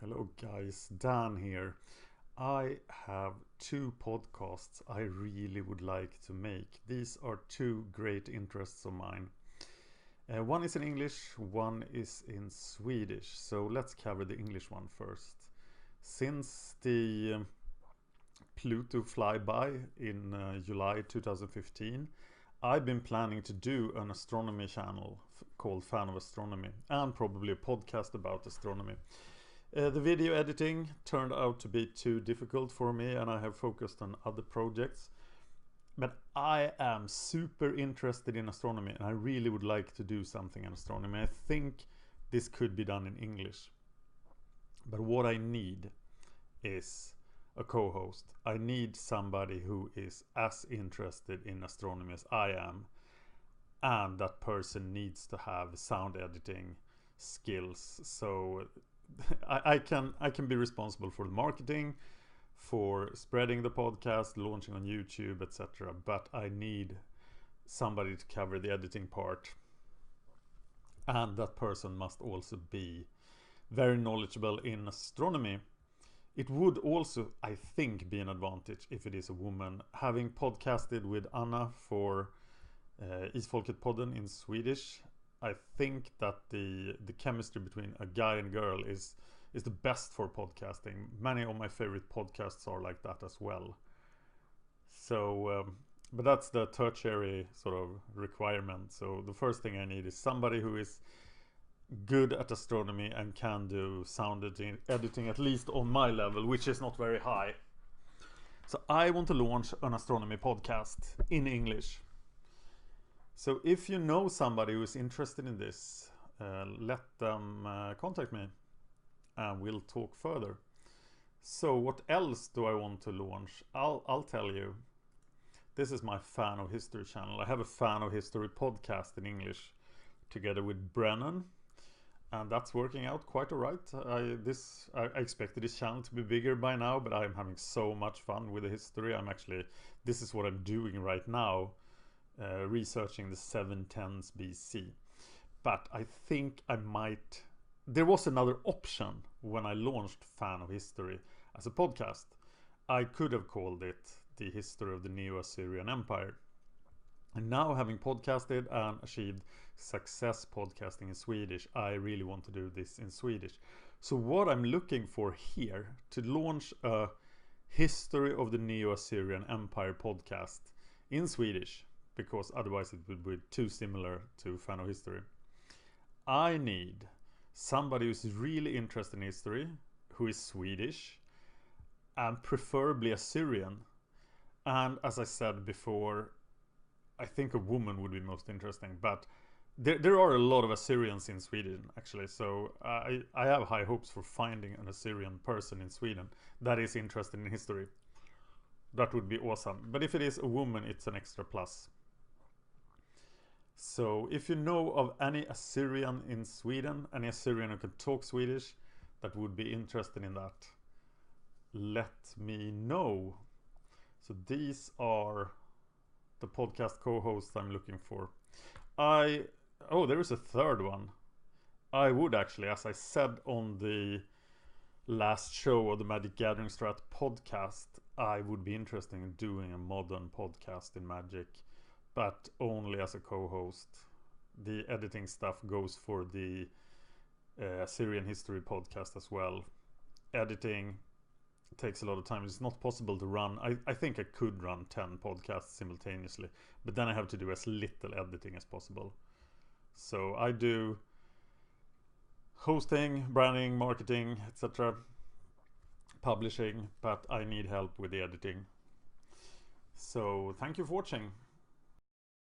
Hello guys, Dan here. I have two podcasts I really would like to make. These are two great interests of mine. One is in English, one is in Swedish. So let's cover the English one first. Since the Pluto flyby in July 2015, I've been planning to do an astronomy channel called Fan of Astronomy and probably a podcast about astronomy. The video editing turned out to be too difficult for me and I have focused on other projects. But I am super interested in astronomy and I really would like to do something in astronomy. I think this could be done in English. But what I need is a co-host. I need somebody who is as interested in astronomy as I am, and that person needs to have sound editing skills. So I can be responsible for the marketing, for spreading the podcast, launching on YouTube, etc. But I need somebody to cover the editing part, and that person must also be very knowledgeable in astronomy. It would also, I think, be an advantage if it is a woman. Having podcasted with Anna for Isfolket-podden in Swedish, I think that the chemistry between a guy and girl is the best for podcasting. Many of my favorite podcasts are like that as well. So, but that's the tertiary sort of requirement. So the first thing I need is somebody who is good at astronomy and can do sound editing at least on my level, which is not very high. So I want to launch an astronomy podcast in English. So if you know somebody who is interested in this, let them contact me and we'll talk further. So what else do I want to launch? I'll tell you. This is my Fan of History channel. I have a Fan of History podcast in English together with Brennan. And that's working out quite alright. I expected this channel to be bigger by now, but I'm having so much fun with the history. This is what I'm doing right now, researching the 710s BC. But I think there was another option when I launched Fan of History as a podcast. I could have called it The History of the Neo-Assyrian Empire. And now, having podcasted and achieved success podcasting in Swedish, I really want to do this in Swedish. So what I'm looking for here, to launch a History of the Neo-Assyrian Empire podcast in Swedish, because otherwise it would be too similar to Fan of History. I need somebody who's really interested in history, who is Swedish, and preferably Assyrian. And as I said before, I think a woman would be most interesting, but there are a lot of Assyrians in Sweden, actually. So I have high hopes for finding an Assyrian person in Sweden that is interested in history. That would be awesome. But if it is a woman, it's an extra plus. So if you know of any Assyrian in Sweden, any Assyrian who can talk Swedish, that would be interested in that, let me know. So these are the podcast co-hosts I'm looking for. There is a third one. I would actually, as I said on the last show of the Magic Gathering Strat podcast, I would be interested in doing a modern podcast in Magic, but only as a co-host. The editing stuff goes for the Assyrian History podcast as well. Editing takes a lot of time. It's not possible to run. I think I could run 10 podcasts simultaneously, but then I have to do as little editing as possible. So I do hosting, branding, marketing, etc., publishing, but I need help with the editing. So thank you for watching.